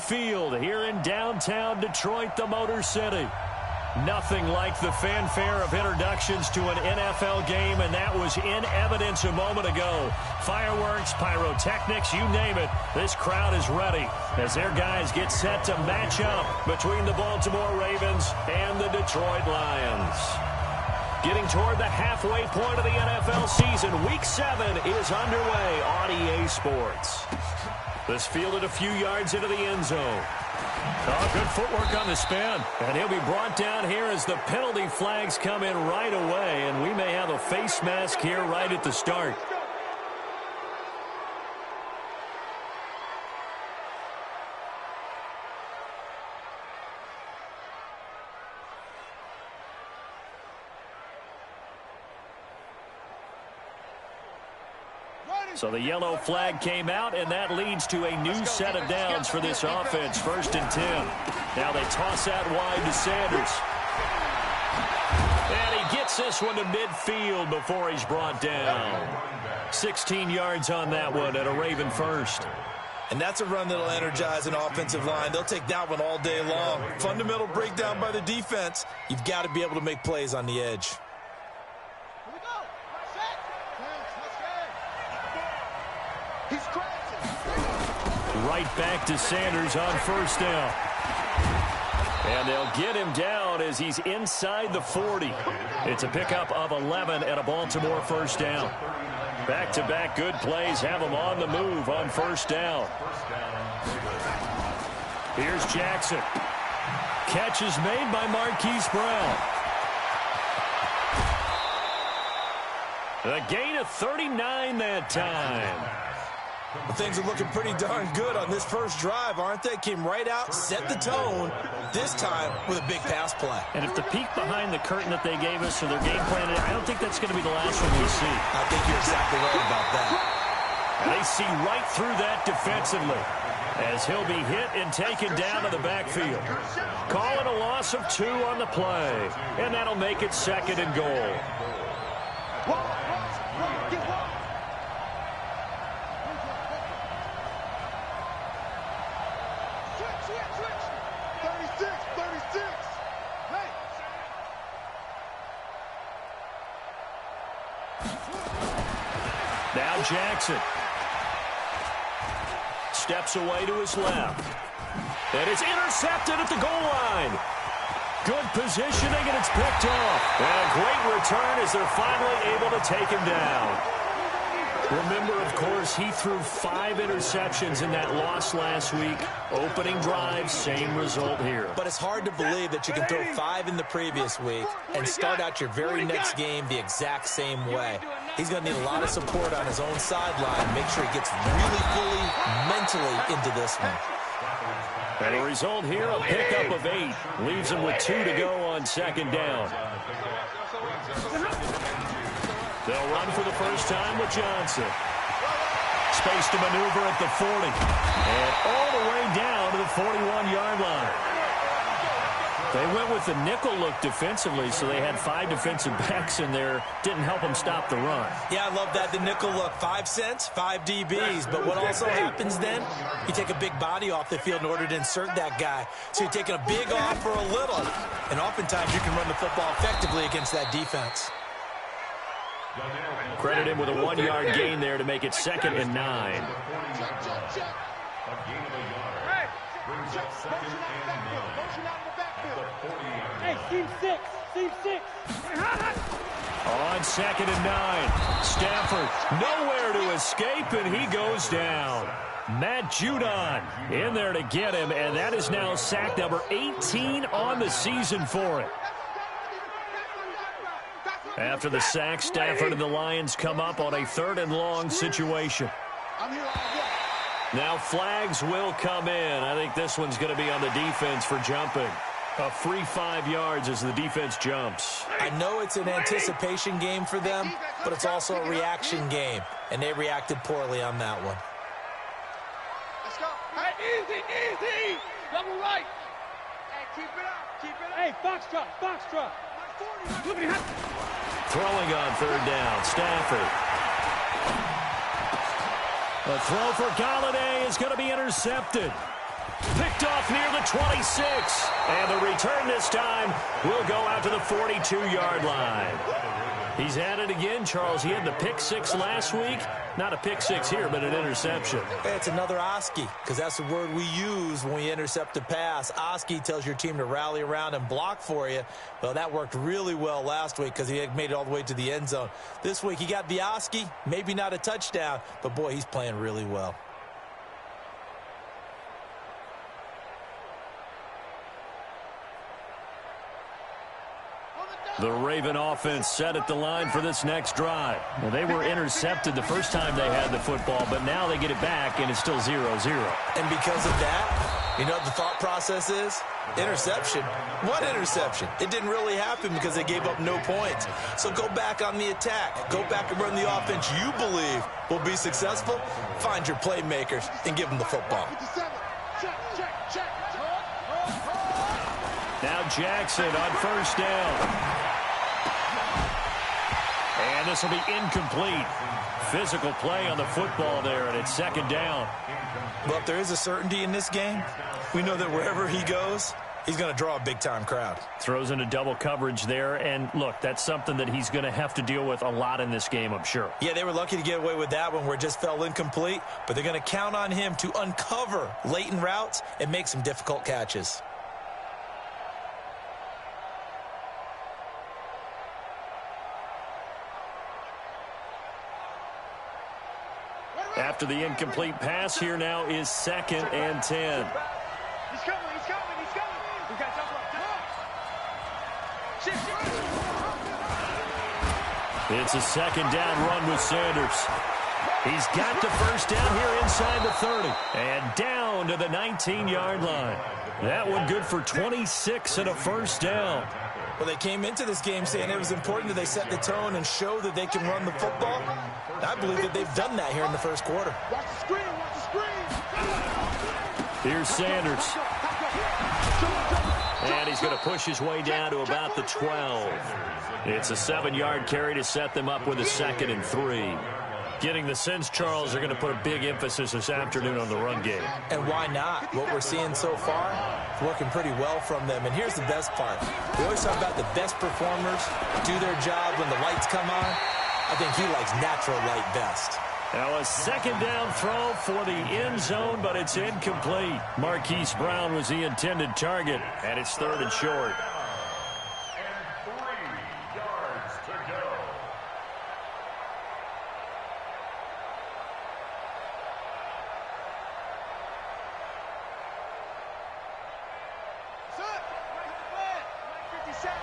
Field here in downtown Detroit, the Motor City. Nothing like the fanfare of introductions to an NFL game, and that was in evidence a moment ago. Fireworks, pyrotechnics, you name it. This crowd is ready as their guys get set to match up between the Baltimore Ravens and the Detroit Lions. Getting toward the halfway point of the NFL season, Week 7 is underway on EA Sports. This fielded a few yards into the end zone. Oh, good footwork on the spin. And he'll be brought down here as the penalty flags come in right away. And we may have a face mask here right at the start. So the yellow flag came out, and that leads to a new set of downs for this offense. 1st and 10. Now they toss out wide to Sanders. And he gets this one to midfield before he's brought down. 16 yards on that one at a Raven first. And that's a run that'll energize an offensive line. They'll take that one all day long. Fundamental breakdown by the defense. You've got to be able to make plays on the edge. Right back to Sanders on 1st down. And they'll get him down as he's inside the 40. It's a pickup of 11 and a Baltimore 1st down. Back-to-back good plays have him on the move on 1st down. Here's Jackson. Catch is made by Marquise Brown. A gain of 39 that time. Well, things are looking pretty darn good on this first drive, aren't they? Came right out, set the tone, this time with a big pass play. And if the peek behind the curtain that they gave us or their game plan, I don't think that's going to be the last one we see. I think you're exactly right about that. And they see right through that defensively as he'll be hit and taken down to the backfield. Calling a loss of 2 on the play, and that'll make it 2nd and goal. Now Jackson steps away to his left. And it's intercepted at the goal line. Good positioning, and it's picked off. And a great return as they're finally able to take him down. Remember, of course, he threw 5 interceptions in that loss last week. Opening drive, same result here. But it's hard to believe that you can throw 5 in the previous week and start out your very next game the exact same way. He's going to need a lot of support on his own sideline. Make sure he gets really fully mentally into this one. And a result here, a pickup of 8. Leaves him with 2 to go on 2nd down. They'll run for the first time with Johnson. Space to maneuver at the 40. And all the way down to the 41-yard line. They went with the nickel look defensively, so they had 5 defensive backs in there. Didn't help them stop the run. Yeah, I love that, the nickel look. 5 cents, 5 DBs. But what also happens then, you take a big body off the field in order to insert that guy. So you're taking a big off for a little. And oftentimes you can run the football effectively against that defense. Credit him with a 1-yard gain there to make it 2nd and 9. Hey, team 6, team 6. On 2nd and 9, Stafford nowhere to escape, and he goes down. Matt Judon in there to get him, and that is now sack number 18 on the season for him. After the sack, Stafford and the Lions come up on a 3rd and long situation. Now flags will come in. I think this one's going to be on the defense for jumping. A free 5 yards as the defense jumps. I know it's an anticipation game for them, but it's also a reaction game, and they reacted poorly on that one. Let's go. Hey, easy, easy. Double right. Hey, keep it up, keep it up. Hey, foxtrot, foxtrot. Throwing on 3rd down, Stafford. A throw for Golladay is going to be intercepted. Picked off near the 26. And the return this time will go out to the 42-yard line. He's at it again, Charles. He had the pick six last week. Not a pick six here, but an interception. Hey, it's another Oski, because that's the word we use when we intercept a pass. Oski tells your team to rally around and block for you. Well, that worked really well last week because he had made it all the way to the end zone. This week, he got the Oski, maybe not a touchdown, but, boy, he's playing really well. The Raven offense set at the line for this next drive. Well, they were intercepted the first time they had the football, but now they get it back, and it's still 0-0. And because of that, you know what the thought process is? Interception. What interception? It didn't really happen because they gave up no points. So go back on the attack. Go back and run the offense you believe will be successful. Find your playmakers and give them the football. Now Jackson on first down. And this will be incomplete. Physical play on the football there, and it's second down. Well, if there is a certainty in this game, we know that wherever he goes, he's going to draw a big-time crowd. Throws into double coverage there, and look, that's something that he's going to have to deal with a lot in this game, I'm sure. Yeah, they were lucky to get away with that one where it just fell incomplete, but they're going to count on him to uncover latent routes and make some difficult catches. After the incomplete pass, here now is 2nd and 10. He's coming, he's coming, he's coming. We got to It's a second down run with Sanders. He's got the first down here inside the 30. And down to the 19-yard line. That one good for 26 and a first down. Well, they came into this game saying it was important that they set the tone and show that they can run the football. I believe that they've done that here in the first quarter. watch the screen, watch the screen. Here's Sanders. And he's going to push his way down to about the 12. It's a 7-yard carry to set them up with a 2nd and 3. Getting the sense, Charles, they're going to put a big emphasis this afternoon on the run game. And why not? What we're seeing so far is working pretty well from them. And here's the best part. We always talk about the best performers do their job when the lights come on. I think he likes natural light best. Now a second down throw for the end zone, but it's incomplete. Marquise Brown was the intended target, and it's 3rd and short. And 3 yards to go. Son, 57.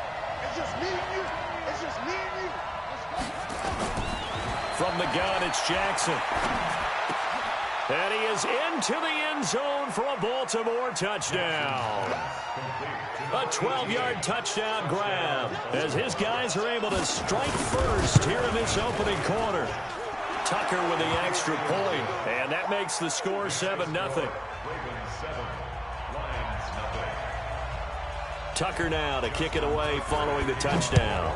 It's just me and you. It's just me and you. From the gun, it's Jackson. And he is into the end zone for a Baltimore touchdown. A 12-yard touchdown grab as his guys are able to strike first here in this opening quarter. Tucker with the extra point, and that makes the score 7-0. Tucker now to kick it away following the touchdown.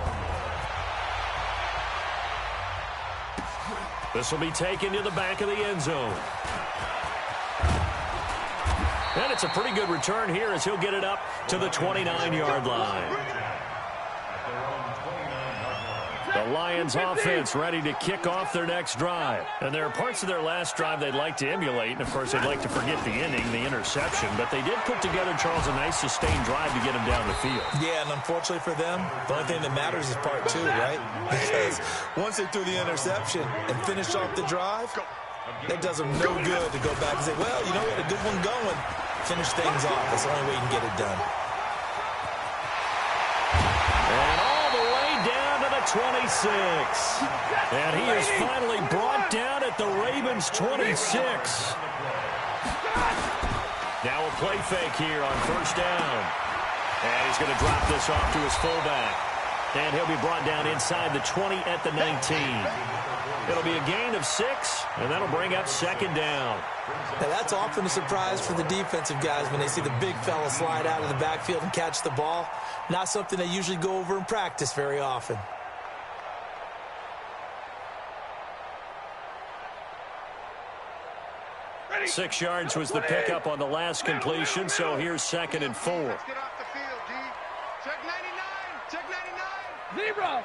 This will be taken to the back of the end zone. And it's a pretty good return here as he'll get it up to the 29-yard line. The Lions offense ready to kick off their next drive. And there are parts of their last drive they'd like to emulate. And, of course, they'd like to forget the inning, the interception. But they did put together, Charles, a nice sustained drive to get them down the field. Yeah, and unfortunately for them, the only thing that matters is part 2, right? Because once they threw the interception and finished off the drive, it does them no good to go back and say, well, you know what, a good one going. Finish things off. That's the only way you can get it done. And all the way down to the 26. And he is finally brought down at the Ravens' 26. Now a play fake here on first down. And he's going to drop this off to his fullback. And he'll be brought down inside the 20 at the 19. It'll be a gain of 6, and that'll bring up second down. Now, that's often a surprise for the defensive guys when they see the big fella slide out of the backfield and catch the ball. Not something they usually go over in practice very often. 6 yards was the pickup on the last completion, so here's 2nd and 4. Let's get off the field, D. Check 99. Check 99. Zebra.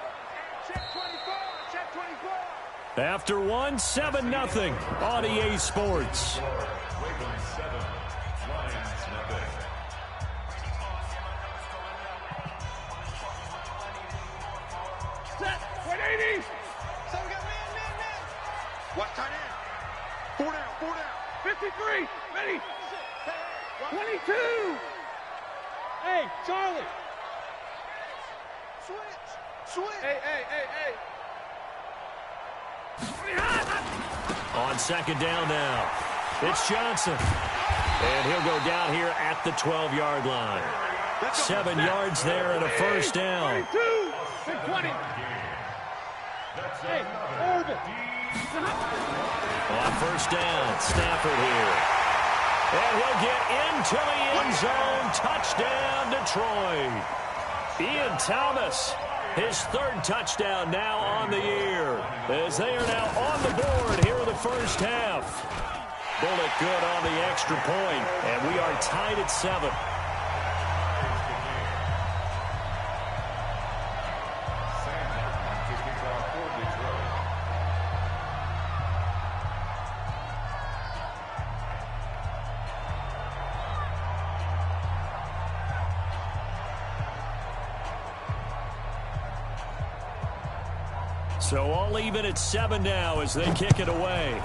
Check 24. Check 24. After 1, 7-0 on EA Sports. Ravens 7, Lions nothing. Set. 180. So we got man. What tight end? 4 down. 53. Ready. 22. Hey, Charlie. Switch. Hey. On 2nd down now, it's Johnson. And he'll go down here at the 12-yard line. 7 yards there and a first down. 22. 20. Hey, Irvin. On 1st down, Stafford here. And he'll get into the end zone. Touchdown, Detroit. Ian Thomas, his 3rd touchdown now on the year, as they are now on the board here in the first half. Bullet good on the extra point, and we are tied at 7. So all even at 7 now as they kick it away.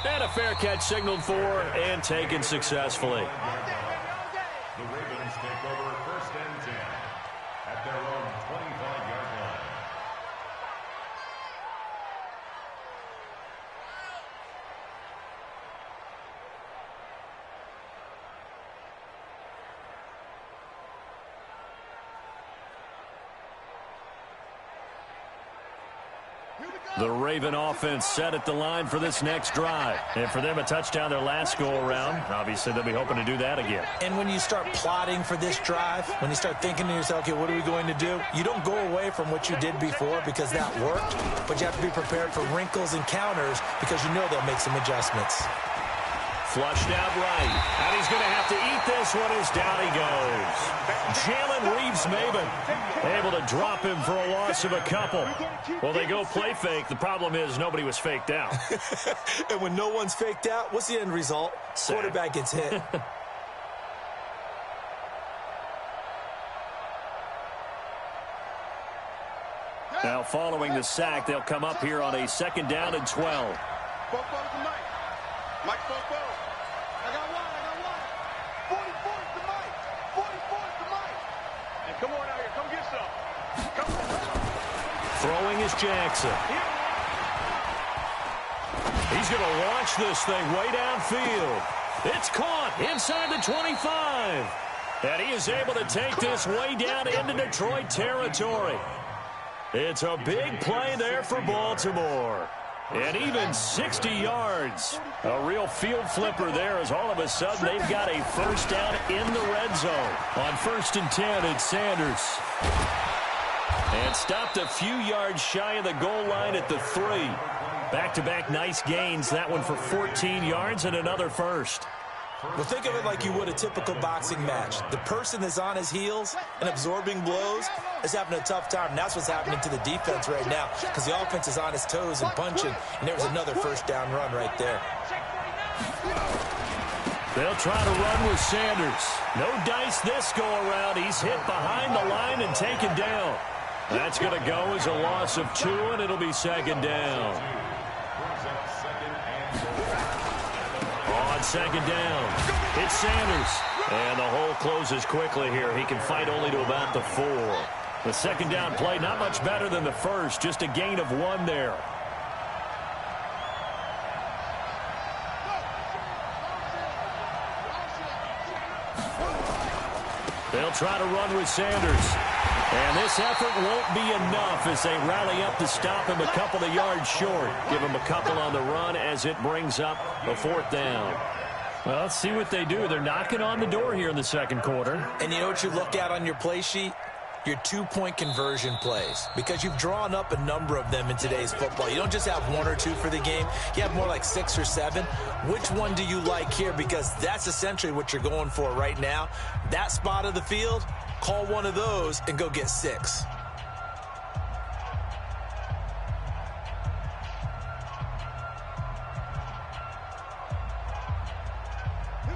And a fair catch signaled for and taken successfully. The Ravens take over 1st and 10 at their own 25-yard line. The Raven offense set at the line for this next drive. And for them, a touchdown their last go-around. Obviously, they'll be hoping to do that again. And when you start plotting for this drive, when you start thinking to yourself, okay, what are we going to do? You don't go away from what you did before because that worked, but you have to be prepared for wrinkles and counters because you know they'll make some adjustments. Flushed out right. And he's going to have to eat this one as down he goes. Jalen Reeves-Maybin able to drop him for a loss of a couple. Well, they go play fake. The problem is nobody was faked out. And when no one's faked out, what's the end result? Sack. Quarterback gets hit. Now, following the sack, they'll come up here on a 2nd down and 12. Bofo's the Mike. Mike Bofo. I got one. 44's the Mike. 44's the Mike. Hey, come on out here. Come get some. Come on. Throwing is Jackson. He's going to launch this thing way downfield. It's caught inside the 25. And he is able to take this way down into Detroit territory. It's a big play there for Baltimore. And even 60 yards. A real field flipper there as all of a sudden they've got a first down in the red zone. On 1st and 10, it's Sanders. And stopped a few yards shy of the goal line at the 3. Back-to-back nice gains. That one for 14 yards and another first. Well, think of it like you would a typical boxing match. The person that's on his heels and absorbing blows is having a tough time. And that's what's happening to the defense right now because the offense is on his toes and punching. And there was another first down run right there. They'll try to run with Sanders. No dice this go-around. He's hit behind the line and taken down. That's going to go as a loss of 2, and it'll be 2nd down. On 2nd down, it's Sanders. And the hole closes quickly here. He can fight only to about the 4. The 2nd down play, not much better than the first. Just a gain of 1 there. They'll try to run with Sanders. And this effort won't be enough as they rally up to stop him a couple of yards short. Give him a couple on the run as it brings up a 4th down. Well, let's see what they do. They're knocking on the door here in the 2nd quarter. And you know what you look at on your play sheet? your two-point conversion plays, because you've drawn up a number of them in today's football. You don't just have one or two for the game. You have more like 6 or 7. Which one do you like here? Because that's essentially what you're going for right now. That spot of the field, call one of those and go get 6.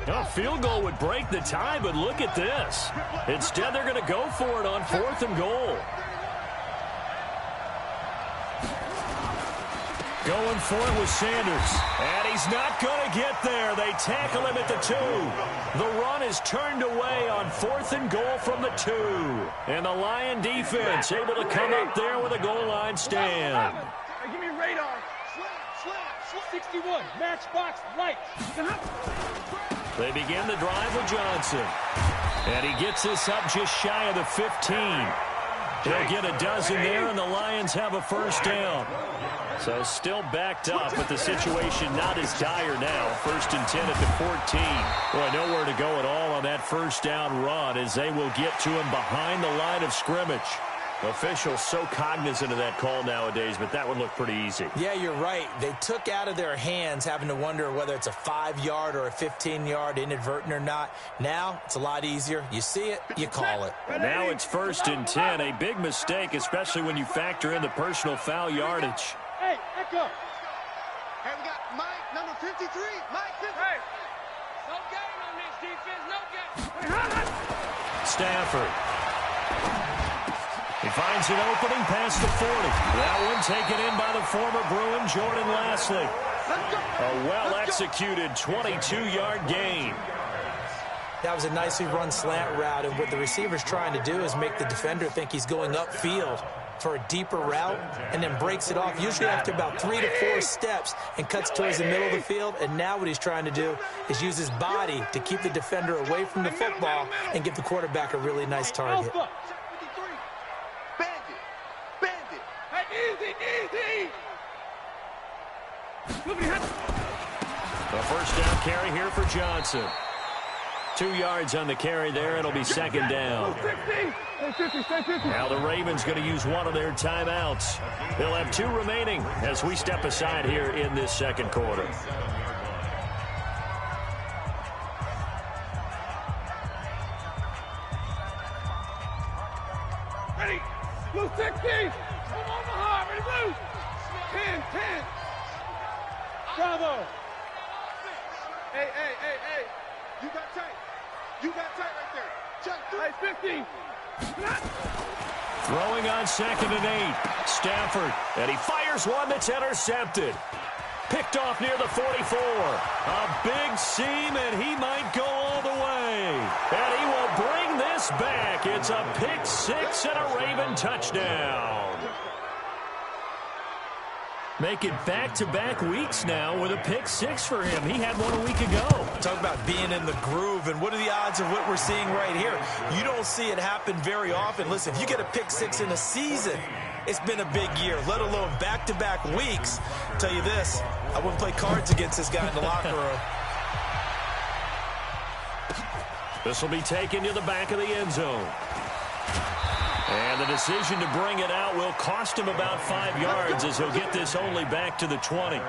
A field goal would break the tie, but look at this. Instead, they're going to go for it on 4th and goal. Going for it with Sanders. And he's not going to get there. They tackle him at the 2. The run is turned away on 4th and goal from the 2. And the Lion defense able to come up there with a goal line stand. Hey, give me radar. Slam. 61. Matchbox light. They begin the drive with Johnson. And he gets this up just shy of the 15. He'll get a dozen there, and the Lions have a first down. So still backed up, but the situation not as dire now. 1st and 10 at the 14. Boy, nowhere to go at all on that first down run as they will get to him behind the line of scrimmage. Officials so cognizant of that call nowadays, but that would look pretty easy. Yeah, you're right. They took out of their hands having to wonder whether it's a 5-yard or a 15-yard, inadvertent or not. Now, it's a lot easier. You see it, you call it. Now it's 1st and 10. A big mistake, especially when you factor in the personal foul yardage. Hey, echo. Hey, we got Mike, number 53. Mike, 50. Hey. No game on this defense, no game. Stafford. He finds an opening past the 40. That one taken in by the former Bruin, Jordan Lasley. A well-executed 22-yard gain. That was a nicely run slant route, and what the receiver's trying to do is make the defender think he's going upfield for a deeper route and then breaks it off, usually after about 3 to 4 steps, and cuts towards the middle of the field. And now what he's trying to do is use his body to keep the defender away from the football and give the quarterback a really nice target. A first down carry here for Johnson. 2 yards on the carry there. It'll be 2nd down. Now the Ravens going to use one of their timeouts. They'll have 2 remaining as we step aside here in this 2nd quarter. Ready? Blue 16. From Omaha. Ready, blue. 10. Bravo. Hey. You got tight right there. Check. Hey, 15. Throwing on 2nd and 8. Stafford. And he fires one that's intercepted. Picked off near the 44. A big seam, and he might go all the way. And he will bring this back. It's a pick 6 and a Raven touchdown. Make it back-to-back weeks now with a pick 6 for him. He had one a week ago. Talk about being in the groove, and what are the odds of what we're seeing right here? You don't see it happen very often. Listen, if you get a pick 6 in a season, it's been a big year, let alone back-to-back weeks. I'll tell you this, I wouldn't play cards against this guy in the locker room. This will be taken to the back of the end zone. And the decision to bring it out will cost him about 5 yards as he'll get this only back to the 20.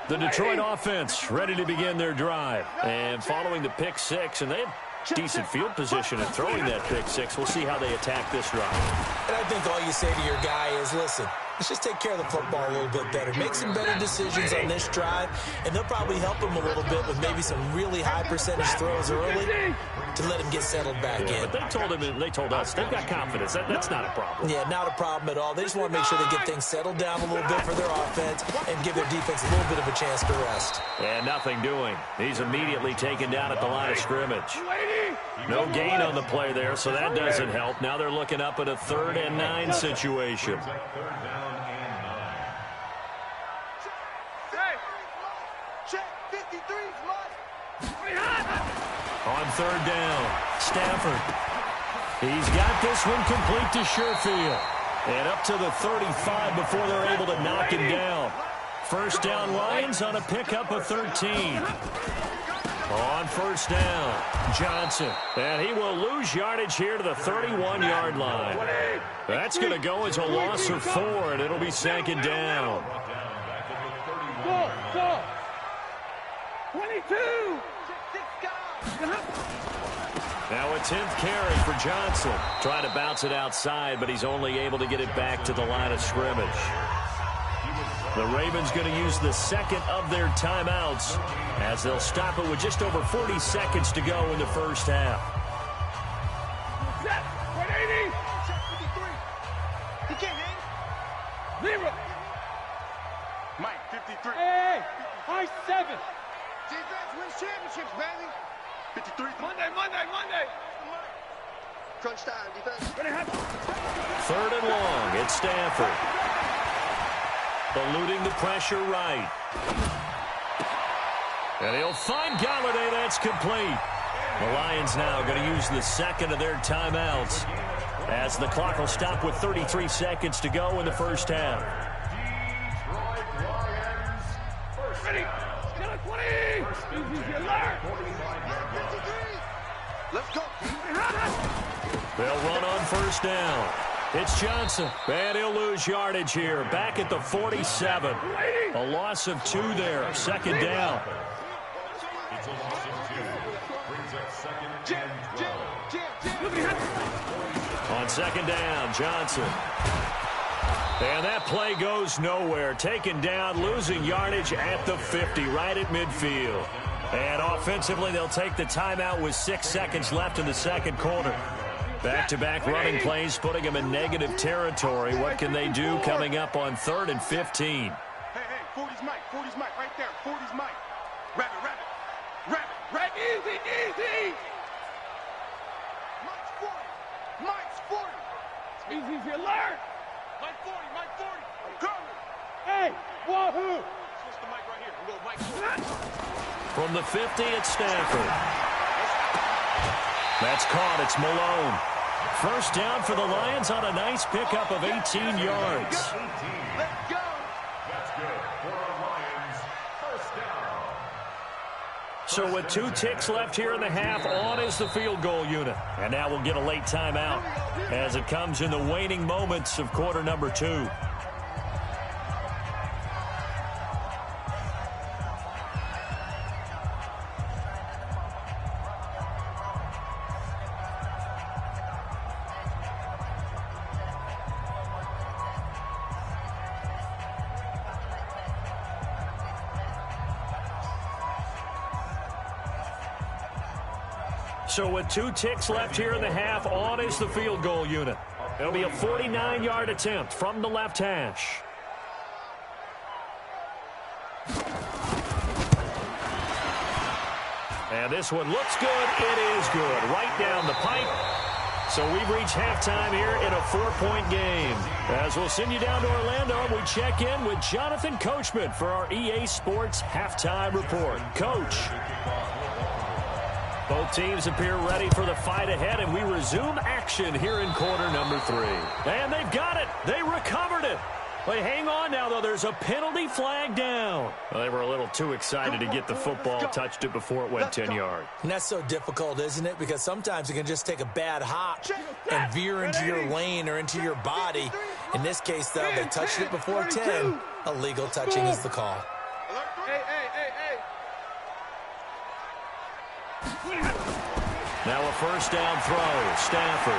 The Detroit offense ready to begin their drive. And following the pick 6, and they have decent field position in throwing that pick 6. We'll see how they attack this drive. And I think all you say to your guy is, listen, let's just take care of the football a little bit better. Make some better decisions on this drive, and they'll probably help him a little bit with maybe some really high percentage throws early to let him get settled back in. But they told us they've got confidence. That's not a problem. Yeah, not a problem at all. They just want to make sure they get things settled down a little bit for their offense and give their defense a little bit of a chance to rest. And nothing doing. He's immediately taken down at the line of scrimmage. No gain on the play there, so that doesn't help. Now they're looking up at a 3rd and 9 situation. On 3rd down, Stafford. He's got this one complete to Sherfield. And up to the 35 before they're able to knock him down. First down Lions on a pickup of 13. On first down, Johnson. And he will lose yardage here to the 31-yard line. That's going to go as a loss of 4, and it'll be second down. Go. 22. Now a 10th carry for Johnson. Trying to bounce it outside, but he's only able to get it back to the line of scrimmage. The Ravens going to use the second of their timeouts as they'll stop it with just over 40 seconds to go in the first half. Set. 180. Check 53. He can't hang. 0. Mike, 53. Hey, high 7. Defense wins championships, baby. 53. Monday. Crunch time, defense. Third and long. It's Stafford. Eluding the pressure right. And he'll find Golladay. That's complete. The Lions now going to use the second of their timeouts as the clock will stop with 33 seconds to go in the first half. Ready. Get a 20. Let's go. They'll run on first down. It's Johnson, and he'll lose yardage here. Back at the 47. A loss of 2 there. Second down. It's a loss of 2. Brings up second and 12. On second down, Johnson. And that play goes nowhere. Taken down, losing yardage at the 50, right at midfield. And offensively, they'll take the timeout with 6 seconds left in the second quarter. Back-to-back running plays, putting them in negative territory. What can they do coming up on 3rd and 15? Hey, 40's Mike, right there. 40's Mike. Rabbit. Easy. Mike's 40. Easy, alert. Mike 40. I'm coming. Hey, wahoo. Switch the mic right here. We'll go Mike 40. From the 50, it's Stafford. That's caught. It's Malone. First down for the Lions on a nice pickup of 18 yards. Let's go. That's good for our Lions. First down. So with 2 ticks left here in the half, on is the field goal unit. And now we'll get a late timeout as it comes in the waning moments of quarter number 2. So with 2 ticks left here in the half, on is the field goal unit. It'll be a 49-yard attempt from the left hash. And this one looks good. It is good. Right down the pipe. So we've reached halftime here in a 4-point game. As we'll send you down to Orlando, we check in with Jonathan Coachman for our EA Sports Halftime Report. Coach. Both teams appear ready for the fight ahead, and we resume action here in quarter number 3. And they've got it. They recovered it. But hang on now, though. There's a penalty flag down. Well, they were a little too excited to get the football, touched it before it went 10 yards. And that's so difficult, isn't it? Because sometimes it can just take a bad hop and veer into your lane or into your body. In this case, though, they touched it before 10. Illegal touching is the call. Hey. Now a first down throw. Stafford.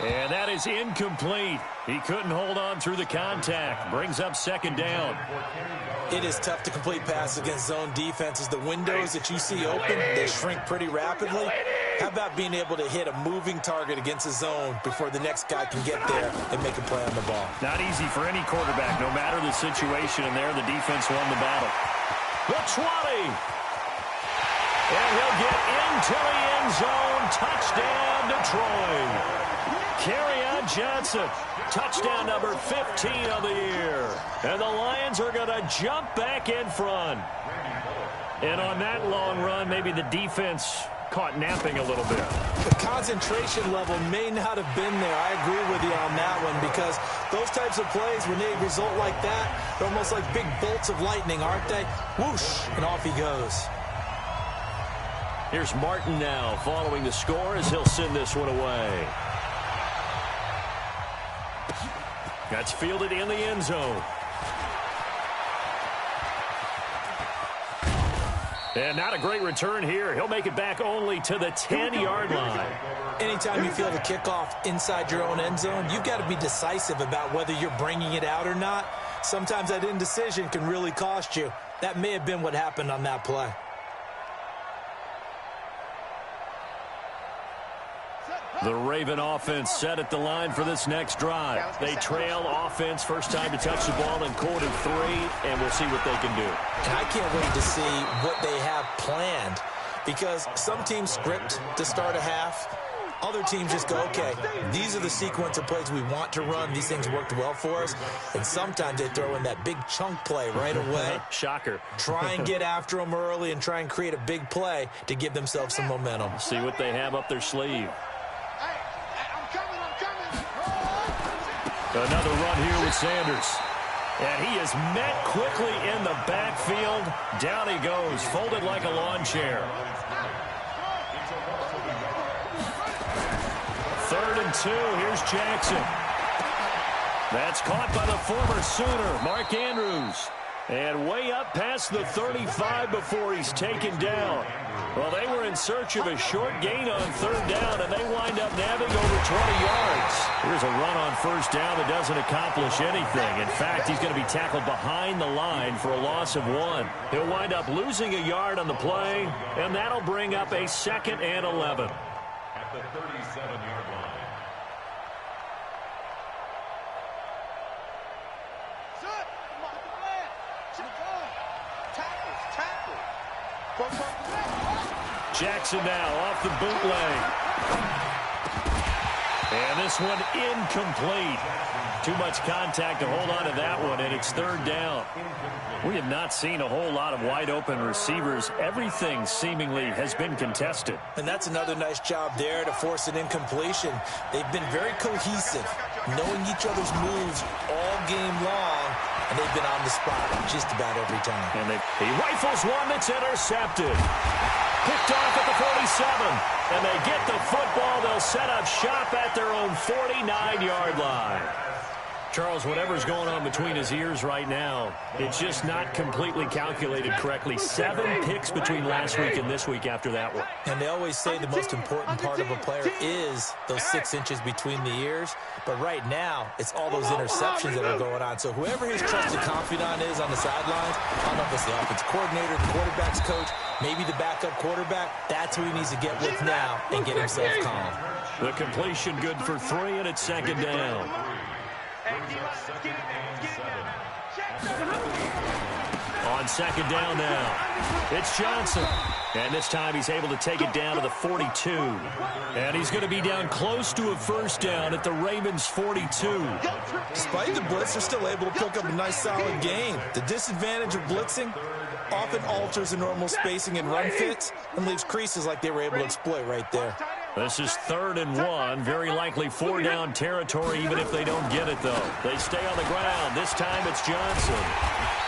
And that is incomplete. He couldn't hold on through the contact. Brings up second down. It is tough to complete passes against zone defenses. The windows that you see open, they shrink pretty rapidly. How about being able to hit a moving target against a zone before the next guy can get there and make a play on the ball? Not easy for any quarterback, no matter the situation. And there, the defense won the battle. The 20. And he'll get into the end zone. Touchdown, Detroit. Kerryon Johnson, touchdown number 15 of the year. And the Lions are going to jump back in front. And on that long run, maybe the defense caught napping a little bit. The concentration level may not have been there. I agree with you on that one, because those types of plays, when they result like that, they're almost like big bolts of lightning, aren't they? Whoosh, and off he goes. Here's Martin now following the score as he'll send this one away. That's fielded in the end zone. And not a great return here. He'll make it back only to the 10-yard line. Anytime you field a kickoff inside your own end zone, you've got to be decisive about whether you're bringing it out or not. Sometimes that indecision can really cost you. That may have been what happened on that play. The Raven offense set at the line for this next drive. They trail offense, first time to touch the ball in quarter 3, and we'll see what they can do. And I can't wait to see what they have planned, because some teams script to start a half. Other teams just go, okay, these are the sequence of plays we want to run. These things worked well for us. And sometimes they throw in that big chunk play right away. Shocker. Try and get after them early and try and create a big play to give themselves some momentum. See what they have up their sleeve. Another run here with Sanders. And he is met quickly in the backfield. Down he goes, folded like a lawn chair. 3rd and 2. Here's Jackson. That's caught by the former Sooner, Mark Andrews. And way up past the 35 before he's taken down. Well, they were in search of a short gain on 3rd down, and they wind up nabbing over 20 yards. Here's a run on 1st down that doesn't accomplish anything. In fact, he's going to be tackled behind the line for a loss of 1. He'll wind up losing a yard on the play, and that'll bring up a 2nd and 11. At the 37-yard line. Jackson now off the bootleg. And this one incomplete. Too much contact to hold on to that one, and it's 3rd down. We have not seen a whole lot of wide-open receivers. Everything seemingly has been contested. And that's another nice job there to force an incompletion. They've been very cohesive, knowing each other's moves all game long, and they've been on the spot just about every time. And he rifles one that's intercepted. Picked off at the 47. And they get the football. They'll set up shop at their own 49-yard line. Charles, whatever's going on between his ears right now, it's just not completely calculated correctly. 7 picks between last week and this week after that one. And they always say the most important part of a player is those 6 inches between the ears. But right now, it's all those interceptions that are going on. So whoever his trusted confidant is on the sidelines, I don't know if it's the offensive coordinator, the quarterback's coach, maybe the backup quarterback, that's who he needs to get with now and get himself calm. The completion good for 3, and it's 2nd down. On 2nd down now, it's Johnson. And this time he's able to take it down to the 42. And he's going to be down close to a 1st down at the Ravens' 42. Despite the blitz, they're still able to pick up a nice solid gain. The disadvantage of blitzing often alters the normal spacing and run fits and leaves creases like they were able to exploit right there. This is 3rd and 1. Very likely 4-down territory, even if they don't get it, though. They stay on the ground. This time it's Johnson.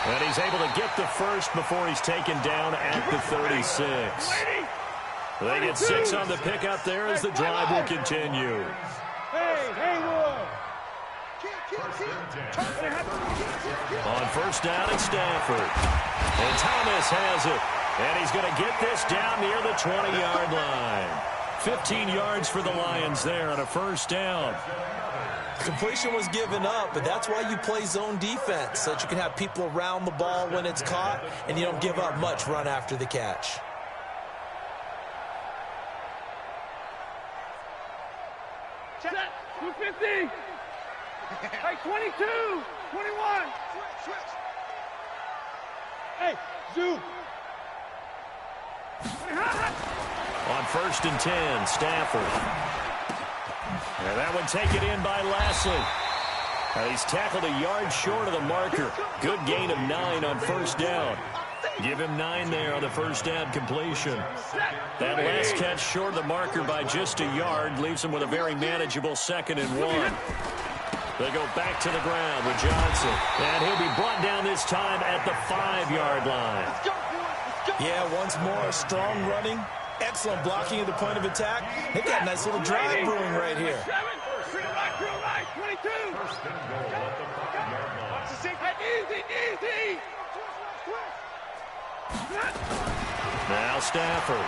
And he's able to get the first before he's taken down at the 36. They get 6 on the pick up there as the drive will continue. On 1st down, it's Stafford. And Thomas has it. And he's going to get this down near the 20-yard line. 15 yards for the Lions there on a 1st down. Completion was given up, but that's why you play zone defense, so that you can have people around the ball when it's caught, and you don't give up much run after the catch. Set, 250. Hey, 22, 21. Switch. Hey, zoom. On 1st and 10, Stafford. And that one taken in by Lashley. He's tackled a yard short of the marker. Good gain of 9 on 1st down. Give him 9 there on the first down completion. That last catch short of the marker by just a yard leaves him with a very manageable 2nd and 1. They go back to the ground with Johnson. And he'll be brought down this time at the 5-yard line. Yeah, once more, strong running, excellent blocking at the point of attack. They've got a nice little drive brewing right here. Now Stafford.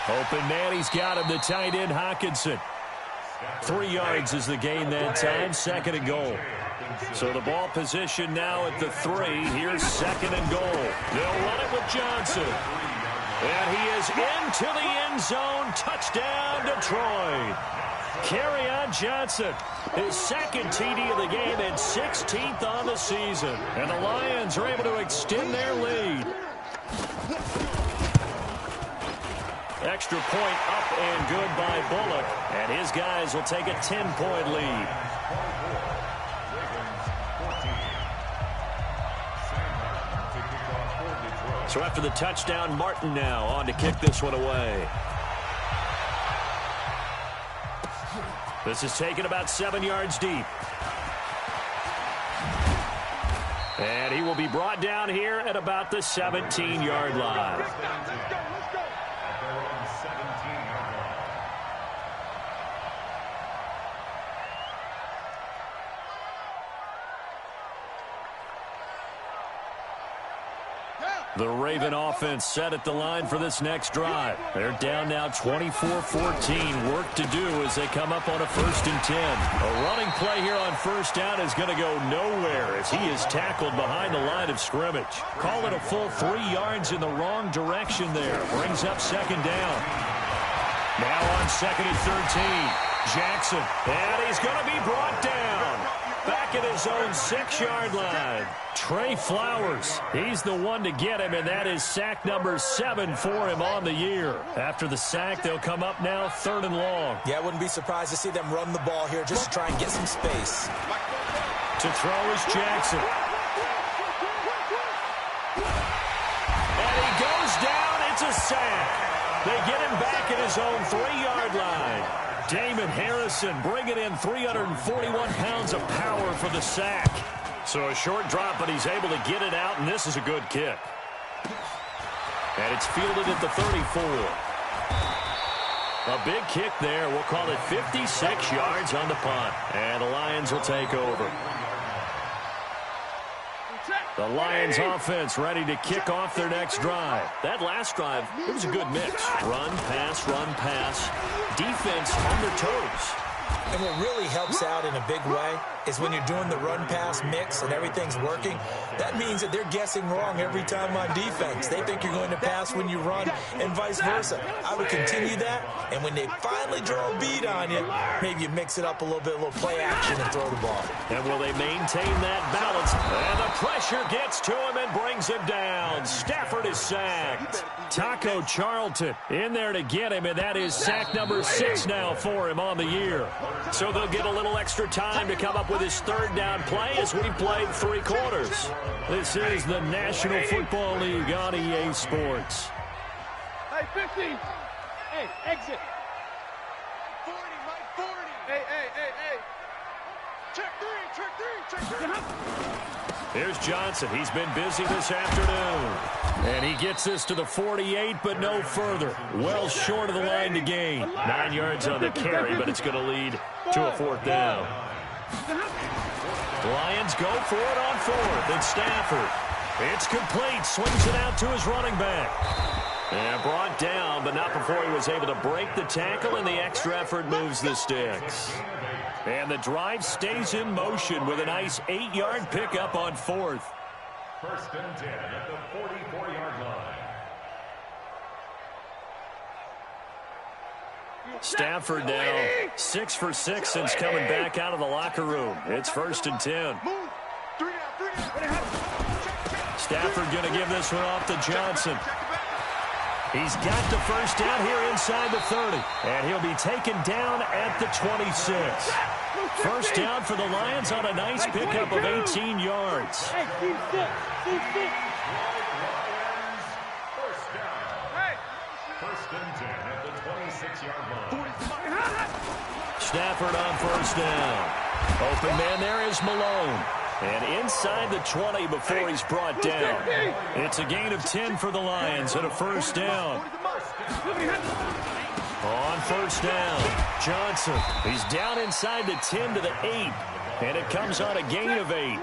Open man, he's got him, the tight end Hockenson. 3 yards is the gain that time, 2nd and goal. So the ball position now at the 3. Here's 2nd and goal. They'll run it with Johnson. And he is into the end zone. Touchdown, Detroit. Kerryon Johnson, his 2nd TD of the game and 16th on the season. And the Lions are able to extend their lead. Extra point up and good by Bullock. And his guys will take a 10-point lead. So after the touchdown, Martin now on to kick this one away. This is taken about 7 yards deep. And he will be brought down here at about the 17-yard line. The Raven offense set at the line for this next drive. They're down now 24-14. Work to do as they come up on a 1st and 10. A running play here on 1st down is going to go nowhere as he is tackled behind the line of scrimmage. Call it a full 3 yards in the wrong direction there. Brings up 2nd down. Now on 2nd and 13. Jackson. And he's going to be brought down. Back at his own 6-yard line. Trey Flowers, he's the one to get him, and that is sack number 7 for him on the year. After the sack, they'll come up now 3rd and long. Yeah, I wouldn't be surprised to see them run the ball here just to try and get some space. To throw is Jackson. And he goes down. It's a sack. They get him back at his own 3-yard line. Damon Harrison bringing in 341 pounds of power for the sack. So a short drop, but he's able to get it out, and this is a good kick. And it's fielded at the 34. A big kick there. We'll call it 56 yards on the punt. And the Lions will take over. The Lions offense ready to kick off their next drive. That last drive, it was a good mix. Run, pass, defense on their toes. And what really helps out in a big way is when you're doing the run-pass mix and everything's working, that means that they're guessing wrong every time on defense. They think you're going to pass when you run and vice versa. I would continue that, and when they finally draw a beat on you, maybe you mix it up a little bit, a little play action and throw the ball. And will they maintain that balance? And the pressure gets to him and brings him down. Stafford is sacked. Taco Charlton in there to get him, and that is sack number 6 now for him on the year. So they'll get a little extra time to come up with his 3rd down play as we played 3 quarters. This is the National Football League on EA Sports. Hey, 50. Hey, exit. 40, Mike, 40. Hey. Check 3. Here's Johnson. He's been busy this afternoon. And he gets this to the 48, but no further. Well short of the line to gain. 9 yards on the carry, but it's going to lead to a 4th down. Lions go for it on 4th. And Stafford. It's complete. Swings it out to his running back. And brought down, but not before he was able to break the tackle, and the extra effort moves the sticks. And the drive stays in motion with a nice 8-yard pickup on 4th. 1st and 10 at the 44-yard line. Stafford now 6 for 6 since coming back out of the locker room. It's 1st and 10. Stafford going to give this one off to Johnson. He's got the 1st down here inside the 30. And he'll be taken down at the 26. First down for the Lions on a nice pickup of 18 yards. Lions, first down. First and 10 at the 26-yard line. Stafford on first down. Open man there is Malone. And inside the 20 before he's brought down. It's a gain of 10 for the Lions and a first down. On first down, Johnson. He's down inside the 10 to the 8. And it comes on a gain of 8.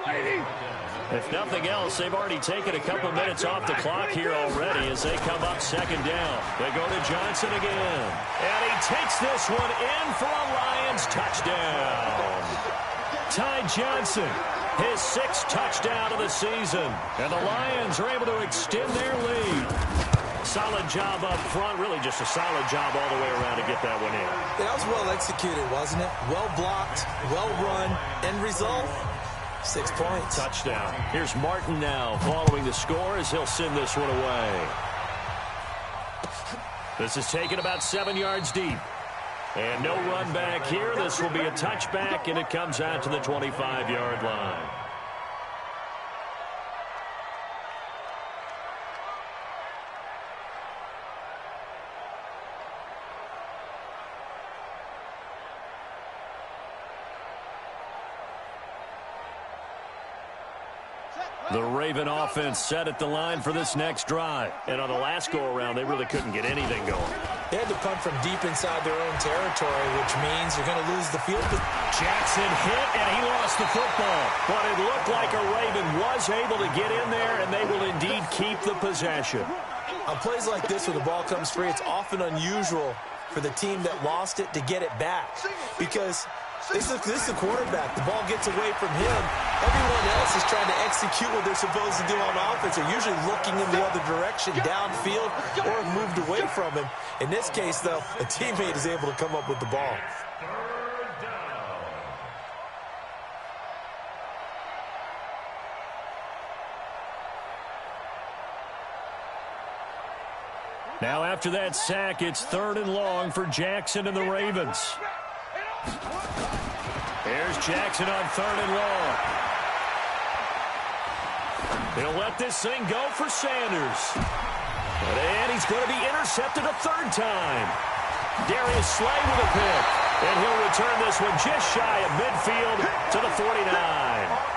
If nothing else, they've already taken a couple minutes off the clock here already as they come up second down. They go to Johnson again. And he takes this one in for a Lions touchdown. Ty Johnson, his 6th touchdown of the season. And the Lions are able to extend their lead. Solid job up front. Really just a solid job all the way around to get that one in. Yeah, that was well executed, wasn't it? Well blocked, well run. End result, 6 points. Touchdown. Here's Martin now following the score as he'll send this one away. This is taken about 7 yards deep. And no run back here. This will be a touchback, and it comes out to the 25-yard line. The Raven offense set at the line for this next drive. And on the last go-around, they really couldn't get anything going. They had to punt from deep inside their own territory, which means you're going to lose the field. Jackson hit, and he lost the football. But it looked like a Raven was able to get in there, and they will indeed keep the possession. On plays like this where the ball comes free, it's often unusual for the team that lost it to get it back. Because this is the quarterback. The ball gets away from him. Everyone else is trying to execute what they're supposed to do on offense. They're usually looking in the other direction, downfield, or moved away from him. In this case, though, a teammate is able to come up with the ball. Third down. Now after that sack, it's 3rd and long for Jackson and the Ravens. There's Jackson on 3rd and long. He'll let this thing go for Sanders. And he's going to be intercepted a 3rd time. Darius Slay with a pick. And he'll return this one just shy of midfield to the 49.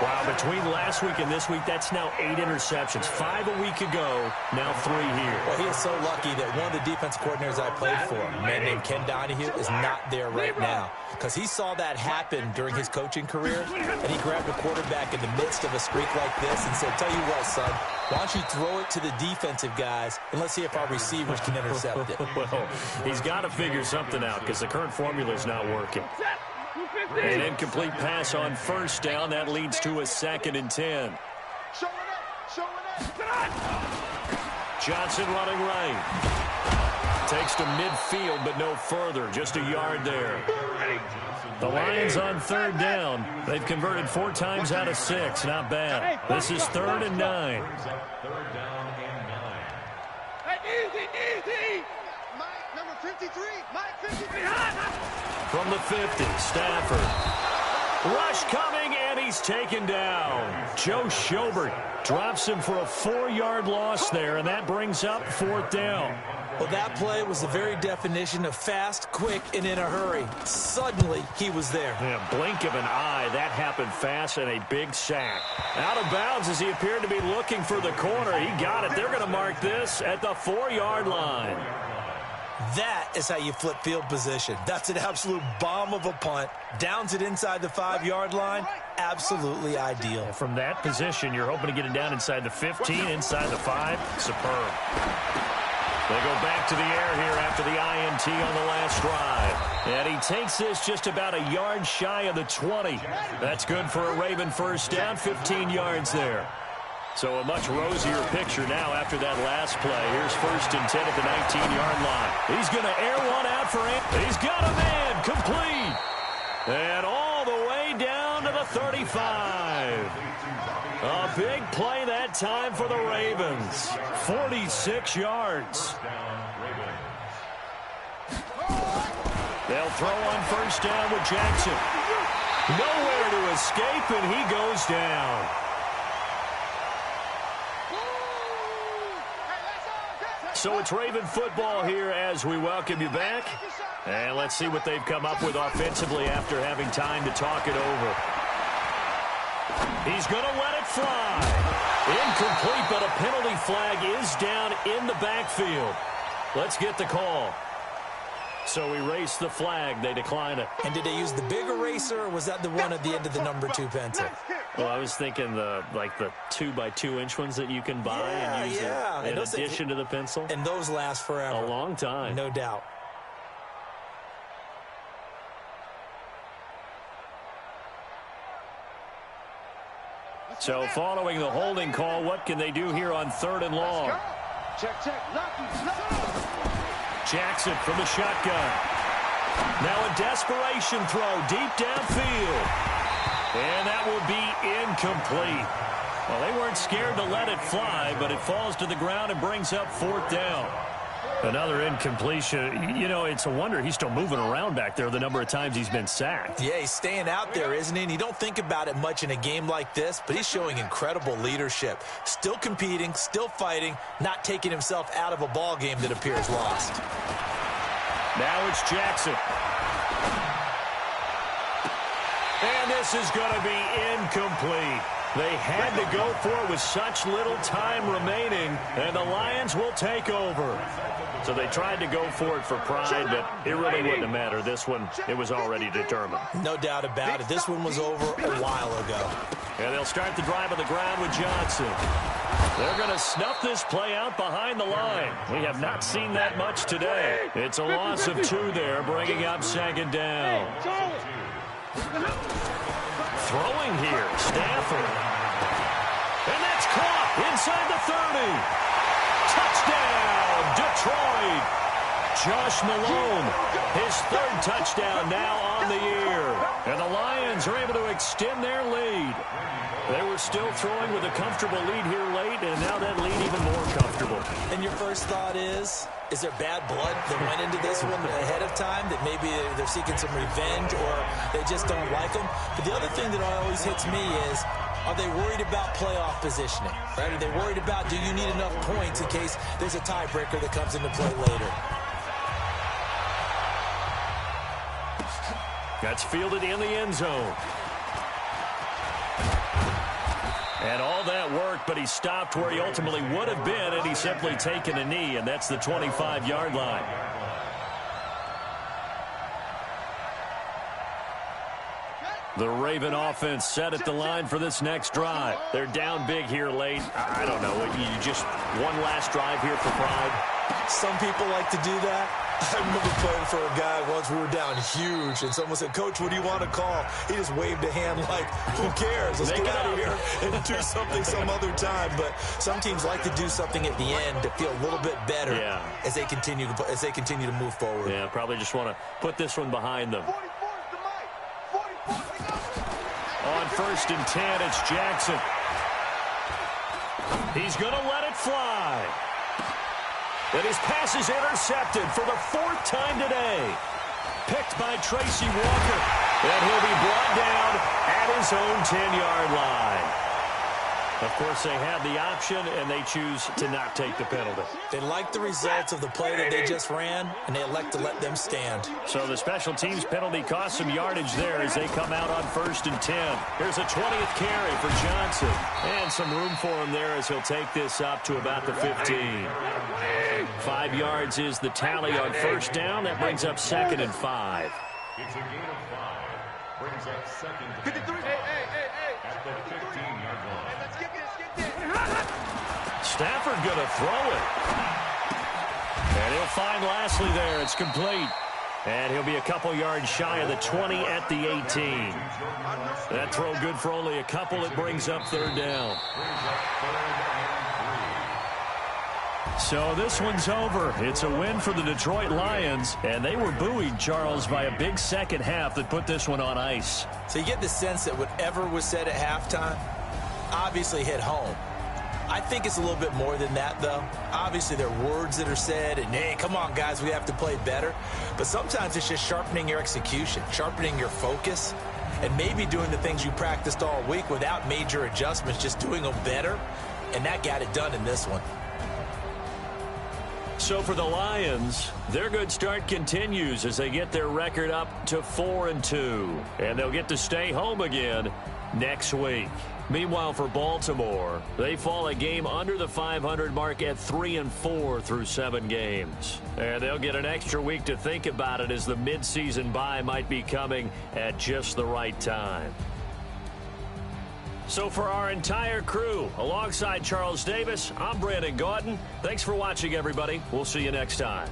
Wow, between last week and this week, that's now 8 interceptions. 5 a week ago, now 3 here. Well, he is so lucky that one of the defense coordinators I played for, a man named Ken Donahue, is not there right now. Because he saw that happen during his coaching career, and he grabbed a quarterback in the midst of a streak like this and said, tell you what, son, why don't you throw it to the defensive guys, and let's see if our receivers can intercept it. Well, he's got to figure something out because the current formula is not working. An incomplete pass on first down. That leads to a 2nd and 10. Johnson running right. Takes to midfield, but no further. Just a yard there. The Lions on 3rd down. They've converted 4 times out of 6. Not bad. This is 3rd and 9. 3rd down and 9. Easy. Mike, number 53. Mike, 53. From the 50, Stafford. Rush coming, and he's taken down. Joe Schobert drops him for a 4-yard loss there, and that brings up 4th down. Well, that play was the very definition of fast, quick, and in a hurry. Suddenly, he was there. Yeah, blink of an eye. That happened fast, and a big sack. Out of bounds as he appeared to be looking for the corner. He got it. They're going to mark this at the 4-yard line. That is how you flip field position. That's an absolute bomb of a punt. Downs it inside the 5-yard line. Absolutely ideal. From that position, you're hoping to get it down inside the 15, inside the 5. Superb. They go back to the air here after the INT on the last drive. And he takes this just about a yard shy of the 20. That's good for a Raven first down, 15 yards there. So a much rosier picture now after that last play. Here's 1st and 10 at the 19-yard line. He's going to air one out for him. He's got a man complete. And all the way down to the 35. A big play that time for the Ravens. 46 yards. They'll throw on first down with Jackson. Nowhere to escape, and he goes down. So it's Raven football here as we welcome you back. And let's see what they've come up with offensively after having time to talk it over. He's going to let it fly. Incomplete, but a penalty flag is down in the backfield. Let's get the call. So erase the flag. They decline it. And did they use the big eraser, or was that the one at the end of the number 2 pencil? Well, I was thinking the 2x2-inch ones that you can buy and use in addition to the pencil. And those last forever. A long time. No doubt. So following the holding call, what can they do here on 3rd and long? Check. Jackson from the shotgun. Now a desperation throw deep downfield. And that will be incomplete. Well, they weren't scared to let it fly, but it falls to the ground and brings up 4th down. Another incompletion. You know, it's a wonder he's still moving around back there the number of times he's been sacked. Yeah, he's staying out there, isn't he? And you don't think about it much in a game like this, but he's showing incredible leadership. Still competing, still fighting, not taking himself out of a ball game that appears lost. Now it's Jackson. And this is going to be incomplete. They had to go for it with such little time remaining, and the Lions will take over. So they tried to go for it for pride, but it really wouldn't have mattered. This one, it was already determined. No doubt about it. This one was over a while ago. And they'll start the drive on the ground with Johnson. They're going to snuff this play out behind the line. We have not seen that much today. It's a loss of 2 there, bringing up 2nd down. Throwing here, Stafford. And that's caught inside the 30. Touchdown, Detroit. Josh Malone, his 3rd touchdown now on the year. And the Lions are able to extend their lead. They were still throwing with a comfortable lead here late, and now that lead even more comfortable. And your first thought is there bad blood that went into this one ahead of time, that maybe they're seeking some revenge or they just don't like them? But the other thing that always hits me is, are they worried about playoff positioning? Right? Are they worried about, do you need enough points in case there's a tiebreaker that comes into play later? That's fielded in the end zone. And all that worked, but he stopped where he ultimately would have been, and he's simply taken a knee, and that's the 25-yard line. The Raven offense set at the line for this next drive. They're down big here late. I don't know. You just one last drive here for pride. Some people like to do that. I remember playing for a guy once. We were down huge, and someone said, "Coach, what do you want to call?" He just waved a hand like, who cares? Let's get out of here and do something some other time. But some teams like to do something at the end to feel a little bit better as they continue to move forward. Yeah, probably just want to put this one behind them. On 1st and 10, it's Jackson. He's going to let it fly. And his pass is intercepted for the 4th time today. Picked by Tracy Walker. And he'll be brought down at his own 10-yard line. Of course, they have the option, and they choose to not take the penalty. They like the results of the play that they just ran, and they elect to let them stand. So the special teams penalty cost some yardage there as they come out on 1st and 10. Here's a 20th carry for Johnson. And some room for him there as he'll take this up to about the 15. 5 yards is the tally on 1st down. That brings up 2nd and 5. It's a gain of 5. Brings up 2nd down. At the 15-yard line. Stafford going to throw it. And he'll find Lashley there. It's complete. And he'll be a couple yards shy of the 20 at the 18. That throw good for only a couple. It brings up 3rd down. So this one's over. It's a win for the Detroit Lions, and they were buoyed, Charles, by a big second half that put this one on ice. So you get the sense that whatever was said at halftime obviously hit home. I think it's a little bit more than that, though. Obviously, there are words that are said, and, hey, come on, guys, we have to play better. But sometimes it's just sharpening your execution, sharpening your focus, and maybe doing the things you practiced all week without major adjustments, just doing them better. And that got it done in this one. So for the Lions, their good start continues as they get their record up to 4-2. And they'll get to stay home again next week. Meanwhile, for Baltimore, they fall a game under the 500 mark at 3-4 through 7 games. And they'll get an extra week to think about it as the midseason bye might be coming at just the right time. So for our entire crew, alongside Charles Davis, I'm Brandon Gaudin. Thanks for watching, everybody. We'll see you next time.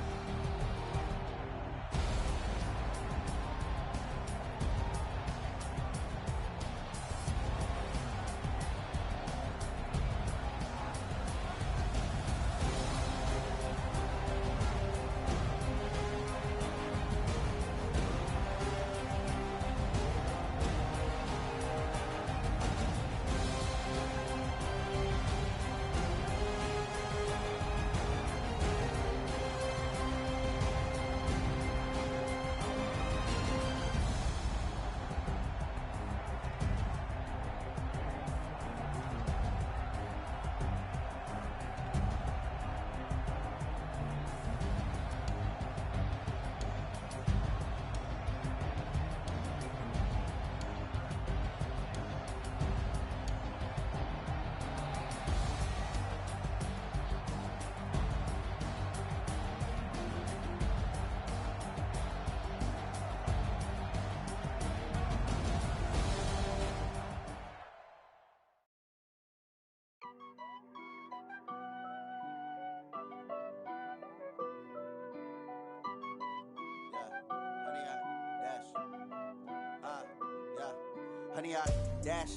Honey, I dash,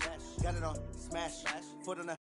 got it on, smash, foot on the